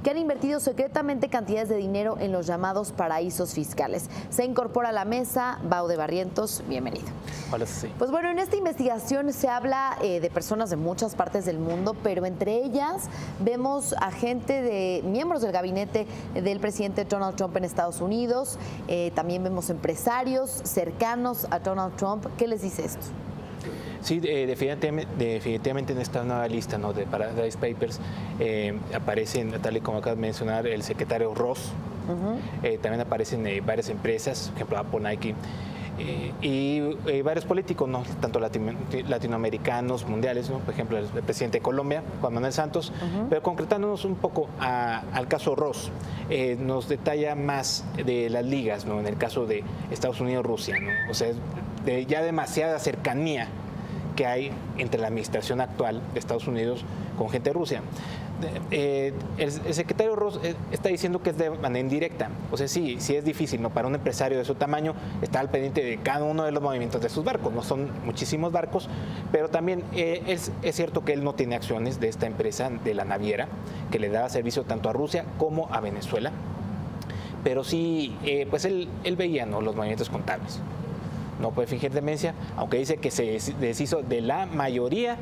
que han invertido secretamente cantidades de dinero en los llamados paraísos fiscales. Se incorpora a la mesa Baude Barrientos, bienvenido. Hola, sí. Pues bueno, en esta investigación se habla de personas de muchas partes del mundo, pero entre ellas vemos a gente de miembros del gabinete del presidente Donald Trump en Estados Unidos, también vemos empresarios cercanos a Donald Trump. ¿Qué les dice esto? Sí, definitivamente en esta nueva lista, ¿no?, de Paradise Papers aparecen, tal y como acabas de mencionar, el secretario Ross. También aparecen varias empresas, por ejemplo Apple, Nike, y varios políticos, ¿no?, tanto latinoamericanos, mundiales, ¿no?, por ejemplo el presidente de Colombia, Juan Manuel Santos. Pero concretándonos un poco al caso Ross, nos detalla más de las ligas, ¿no?, en el caso de Estados Unidos-Rusia, ¿no? O sea, ya demasiada cercanía que hay entre la administración actual de Estados Unidos con gente de Rusia. El secretario Ross está diciendo que es de manera indirecta. O sea, sí es difícil, ¿no?, para un empresario de su tamaño estar al pendiente de cada uno de los movimientos de sus barcos. No son muchísimos barcos, pero también es cierto que él no tiene acciones de esta empresa, de la naviera, que le daba servicio tanto a Rusia como a Venezuela. Pero sí, pues él veía, ¿no?, los movimientos contables. No puede fingir demencia, aunque dice que se deshizo de la mayoría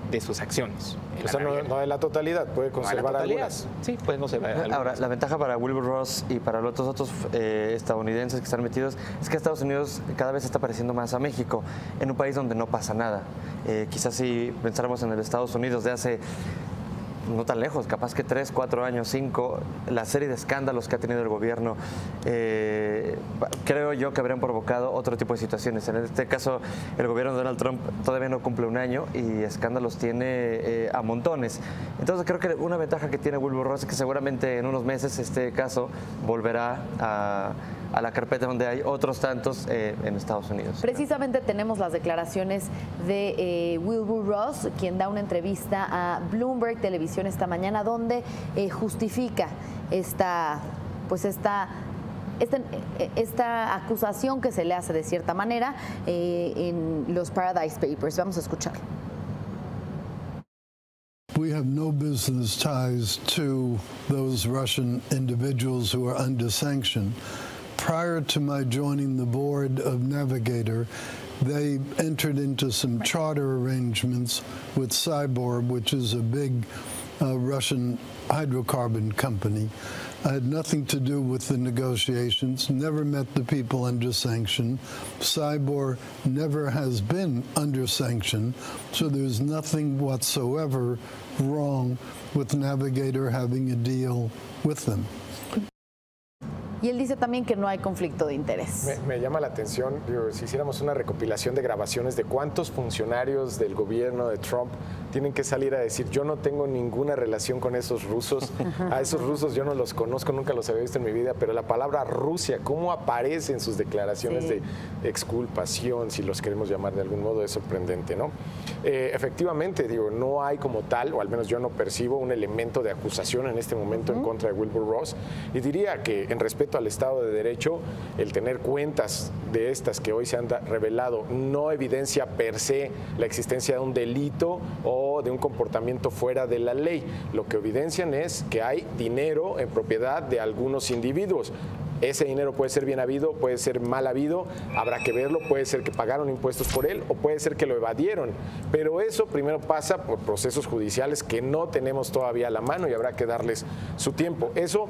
de sus acciones. O sea, no de la totalidad, puede conservar algunas. Sí, puede conservar algunas. Ahora, la ventaja para Wilbur Ross y para los otros estadounidenses que están metidos es que Estados Unidos cada vez está pareciendo más a México, en un país donde no pasa nada. Quizás si pensáramos en el Estados Unidos de hace no tan lejos, capaz que 3, 4 años, 5, la serie de escándalos que ha tenido el gobierno, creo yo que habrían provocado otro tipo de situaciones. En este caso, el gobierno de Donald Trump todavía no cumple un año y escándalos tiene a montones. Entonces creo que una ventaja que tiene Wilbur Ross es que seguramente en unos meses este caso volverá a la carpeta donde hay otros tantos en Estados Unidos. Precisamente tenemos las declaraciones de Wilbur Ross, quien da una entrevista a Bloomberg Televisión esta mañana, donde justifica esta acusación que se le hace de cierta manera en los Paradise Papers. Vamos a escuchar. We have no business ties to those Russian individuals who are under sanction. Prior to my joining the board of Navigator, they entered into some charter arrangements with Cybor, which is a big Russian hydrocarbon company. I had nothing to do with the negotiations, never met the people under sanction. Cybor never has been under sanction, so there's nothing whatsoever wrong with Navigator having a deal with them. Y él dice también que no hay conflicto de interés. Me llama la atención, digo, si hiciéramos una recopilación de grabaciones de cuántos funcionarios del gobierno de Trump tienen que salir a decir: yo no tengo ninguna relación con esos rusos, a esos rusos yo no los conozco, nunca los había visto en mi vida, pero la palabra Rusia, cómo aparece en sus declaraciones de exculpación, si los queremos llamar de algún modo, es sorprendente, ¿no? Efectivamente, digo, no hay como tal, o al menos yo no percibo un elemento de acusación en este momento en contra de Wilbur Ross, y diría que en respeto al Estado de Derecho, el tener cuentas de estas que hoy se han revelado no evidencia per se la existencia de un delito o de un comportamiento fuera de la ley. Lo que evidencian es que hay dinero en propiedad de algunos individuos. Ese dinero puede ser bien habido, puede ser mal habido, habrá que verlo, puede ser que pagaron impuestos por él o puede ser que lo evadieron, pero eso primero pasa por procesos judiciales que no tenemos todavía a la mano y habrá que darles su tiempo. Eso,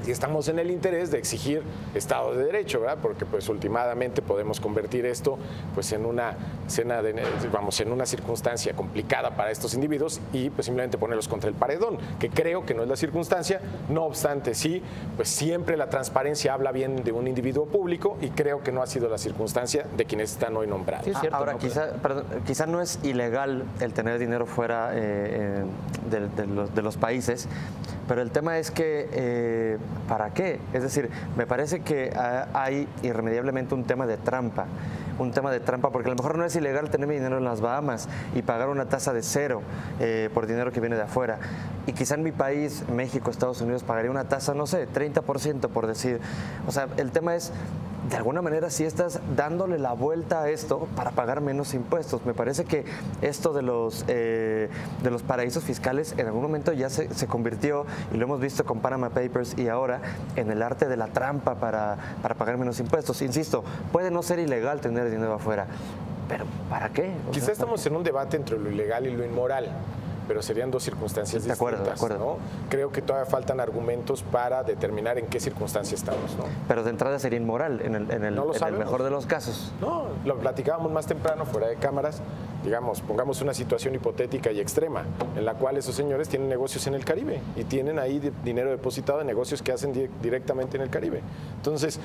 y estamos en el interés de exigir Estado de Derecho, ¿verdad? Porque pues últimamente podemos convertir esto pues en una en una circunstancia complicada para estos individuos y pues simplemente ponerlos contra el paredón, que creo que no es la circunstancia. No obstante, sí, pues siempre la transparencia habla bien de un individuo público y creo que no ha sido la circunstancia de quienes están hoy nombrados. Sí, es cierto, ahora, ¿no? Quizá no es ilegal el tener dinero fuera de los países, pero el tema es que ¿para qué? Es decir, me parece que hay irremediablemente un tema de trampa, porque a lo mejor no es ilegal tener mi dinero en las Bahamas y pagar una tasa de 0 por dinero que viene de afuera. Y quizá en mi país, México, Estados Unidos, pagaría una tasa, no sé, 30% por decir. O sea, el tema es de alguna manera sí estás dándole la vuelta a esto para pagar menos impuestos. Me parece que esto de los paraísos fiscales en algún momento ya se convirtió, y lo hemos visto con Panama Papers y ahora, en el arte de la trampa para pagar menos impuestos. Insisto, puede no ser ilegal tener dinero afuera, pero ¿para qué? Quizá estamos en un debate entre lo ilegal y lo inmoral, pero serían dos circunstancias distintas. De acuerdo. ¿no? Creo que todavía faltan argumentos para determinar en qué circunstancia estamos. ¿no? Pero de entrada sería inmoral en el mejor de los casos. No, lo platicábamos más temprano fuera de cámaras. Digamos, pongamos una situación hipotética y extrema en la cual esos señores tienen negocios en el Caribe y tienen ahí dinero depositado de negocios que hacen directamente en el Caribe. Entonces,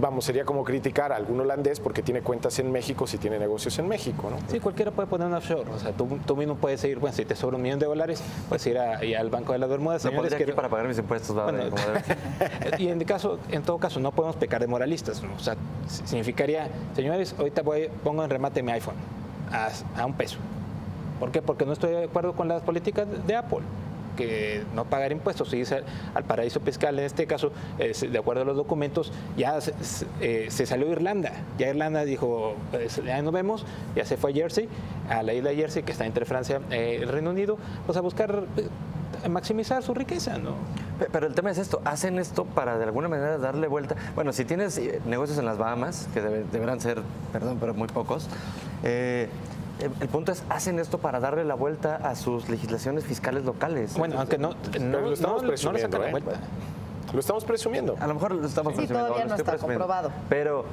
vamos, sería como criticar a algún holandés porque tiene cuentas en México si tiene negocios en México, ¿no? Sí, cualquiera puede poner un offshore. O sea, tú mismo puedes ir, bueno, si te sobra $1 millón, puedes ir al Banco de las Bermudas. No podría aquí para pagar mis impuestos. Bueno, y en todo caso, no podemos pecar de moralistas, ¿no? O sea, significaría, señores, ahorita pongo en remate mi iPhone a $1. ¿Por qué? Porque no estoy de acuerdo con las políticas de Apple, que no pagar impuestos, y irse al paraíso fiscal. En este caso, de acuerdo a los documentos, ya se salió Irlanda. Ya Irlanda dijo, ya nos vemos, ya se fue a Jersey, a la isla de Jersey, que está entre Francia y el Reino Unido, pues a buscar maximizar su riqueza, ¿no? Pero el tema es esto, hacen esto para de alguna manera darle vuelta. Bueno, si tienes negocios en las Bahamas, que deberán ser, perdón, pero muy pocos, el punto es, hacen esto para darle la vuelta a sus legislaciones fiscales locales. Bueno, aunque no lo estamos presumiendo, la vuelta. Lo estamos presumiendo. A lo mejor lo estamos presumiendo. Todavía no está comprobado. Pero,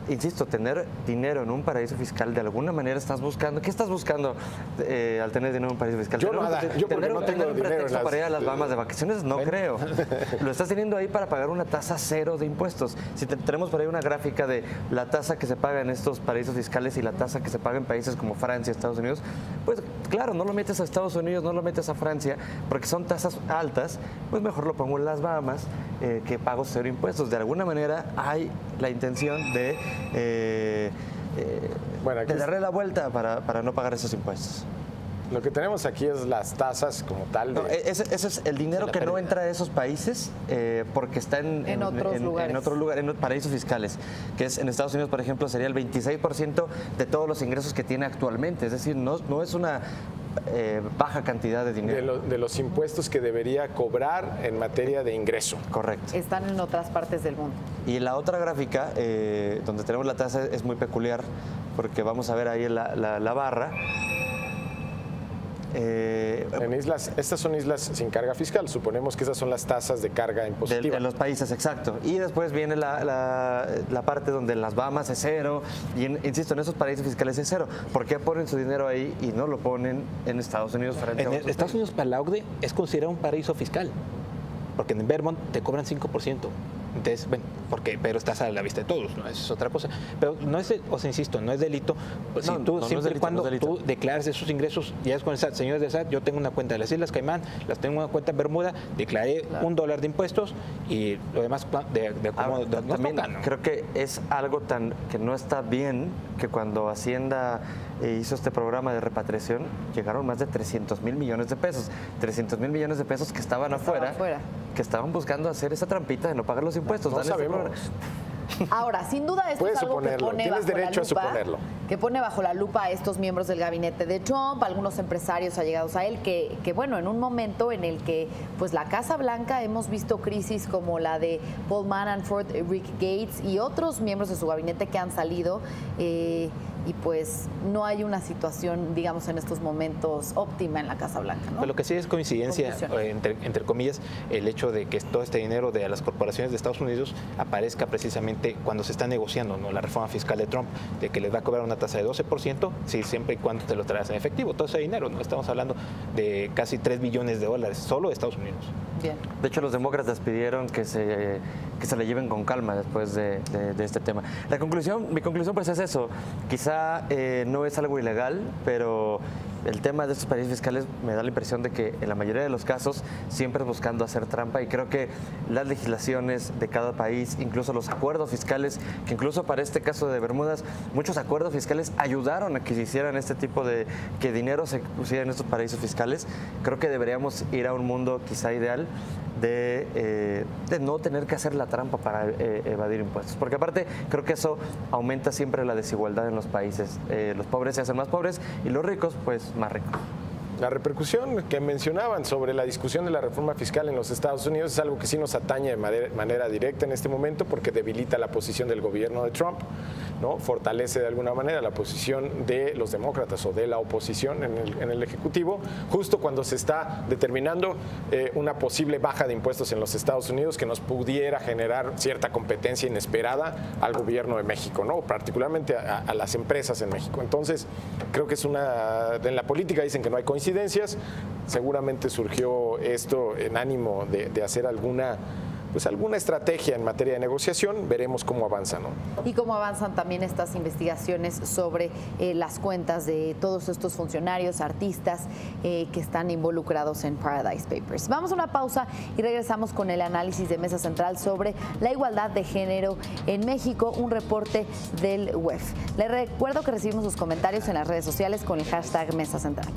insisto, tener dinero en un paraíso fiscal, de alguna manera estás buscando. ¿Qué estás buscando al tener dinero en un paraíso fiscal? Yo porque no tengo un dinero pretexto para ir a las Bahamas de vacaciones, no creo. Lo estás teniendo ahí para pagar una tasa cero de impuestos. Si tenemos por ahí una gráfica de la tasa que se paga en estos paraísos fiscales y la tasa que se paga en países como Francia, Estados Unidos, pues claro, no lo metes a Estados Unidos, no lo metes a Francia, porque son tasas altas, pues mejor lo pongo en las Bahamas, que pago cero impuestos. De alguna manera hay la intención de darle la vuelta para no pagar esos impuestos. Lo que tenemos aquí es las tasas como tal. Ese es el dinero que no entra a esos países porque está en otro lugar, en paraísos fiscales, que es en Estados Unidos, por ejemplo, sería el 26% de todos los ingresos que tiene actualmente. Es decir, no es una baja cantidad de dinero. De los impuestos que debería cobrar en materia de ingreso. Correcto. Están en otras partes del mundo. Y la otra gráfica, donde tenemos la tasa, es muy peculiar, porque vamos a ver ahí la barra. Estas son islas sin carga fiscal. Suponemos que esas son las tasas de carga impositiva. De los países, exacto. Y después viene la parte donde en las Bahamas es cero. Y insisto, en esos paraísos fiscales es cero. ¿Por qué ponen su dinero ahí y no lo ponen en Estados Unidos? En Estados Unidos, para la OCDE, es considerado un paraíso fiscal. Porque en Vermont te cobran 5%. Entonces, bueno, pero estás a la vista de todos, ¿no? Eso es otra cosa. Pero no es, insisto, no es delito. Pues, si tú, siempre y cuando tú declares esos ingresos, ya es con el SAT, señores del SAT, yo tengo una cuenta de las Islas Caimán, las tengo una cuenta en Bermuda, declaré $1 de impuestos y lo demás también toca, ¿no? Creo que es algo que no está bien, que cuando Hacienda hizo este programa de repatriación, llegaron más de 300,000 millones de pesos. 300,000 millones de pesos que estaban afuera, que estaban buscando hacer esa trampita de no pagar los impuestos. No sabemos. Ahora, sin duda esto es algo que pone Tienes derecho a suponerlo. Que pone bajo la lupa a estos miembros del gabinete de Trump, algunos empresarios allegados a él, que bueno, en un momento en el que pues la Casa Blanca hemos visto crisis como la de Paul Manafort, Rick Gates y otros miembros de su gabinete que han salido y pues no hay una situación, digamos, en estos momentos óptima en la Casa Blanca, ¿no? Pero lo que sí es coincidencia, entre comillas, el hecho de que todo este dinero de las corporaciones de Estados Unidos aparezca precisamente cuando se está negociando, ¿no?, la reforma fiscal de Trump, de que les va a cobrar una tasa de 12%, sí, siempre y cuando te lo traes en efectivo. Todo ese dinero, ¿no? Estamos hablando de casi $3 billones solo de Estados Unidos. Bien. De hecho, los demócratas pidieron que se le lleven con calma después de este tema. Mi conclusión pues es eso. Quizá no es algo ilegal, pero el tema de estos paraísos fiscales me da la impresión de que en la mayoría de los casos siempre es buscando hacer trampa, y creo que las legislaciones de cada país, incluso los acuerdos fiscales, que incluso para este caso de Bermudas, muchos acuerdos fiscales ayudaron a que se hicieran este tipo de, que dinero se pusiera en estos paraísos fiscales. Creo que deberíamos ir a un mundo quizá ideal de no tener que hacer la trampa para evadir impuestos. Porque aparte creo que eso aumenta siempre la desigualdad en los países. Los pobres se hacen más pobres y los ricos pues más ricos. La repercusión que mencionaban sobre la discusión de la reforma fiscal en los Estados Unidos es algo que sí nos atañe de manera directa en este momento porque debilita la posición del gobierno de Trump, ¿no? Fortalece de alguna manera la posición de los demócratas o de la oposición en el Ejecutivo, justo cuando se está determinando una posible baja de impuestos en los Estados Unidos que nos pudiera generar cierta competencia inesperada al gobierno de México, ¿no? Particularmente a las empresas en México. Entonces, creo que en la política dicen que no hay coincidencias, seguramente surgió esto en ánimo de hacer alguna estrategia en materia de negociación. Veremos cómo avanza, ¿no? Y cómo avanzan también estas investigaciones sobre las cuentas de todos estos funcionarios, artistas que están involucrados en Paradise Papers. Vamos a una pausa y regresamos con el análisis de Mesa Central sobre la igualdad de género en México, un reporte del UEF. Les recuerdo que recibimos sus comentarios en las redes sociales con el hashtag Mesa Central.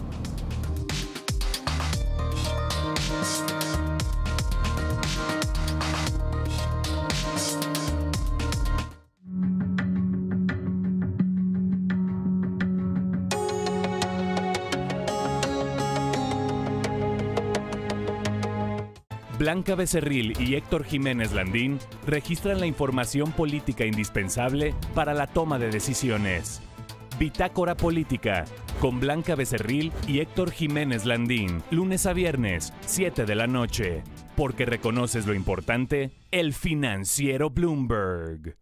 Blanca Becerril y Héctor Jiménez Landín registran la información política indispensable para la toma de decisiones. Bitácora Política, con Blanca Becerril y Héctor Jiménez Landín, lunes a viernes, 7 de la noche. Porque reconoces lo importante, el financiero Bloomberg.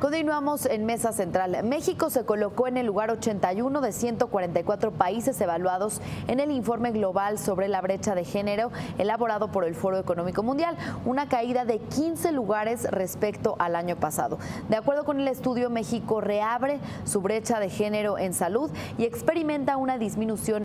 Continuamos en Mesa Central. México se colocó en el lugar 81 de 144 países evaluados en el informe global sobre la brecha de género elaborado por el Foro Económico Mundial, una caída de 15 lugares respecto al año pasado. De acuerdo con el estudio, México reabre su brecha de género en salud y experimenta una disminución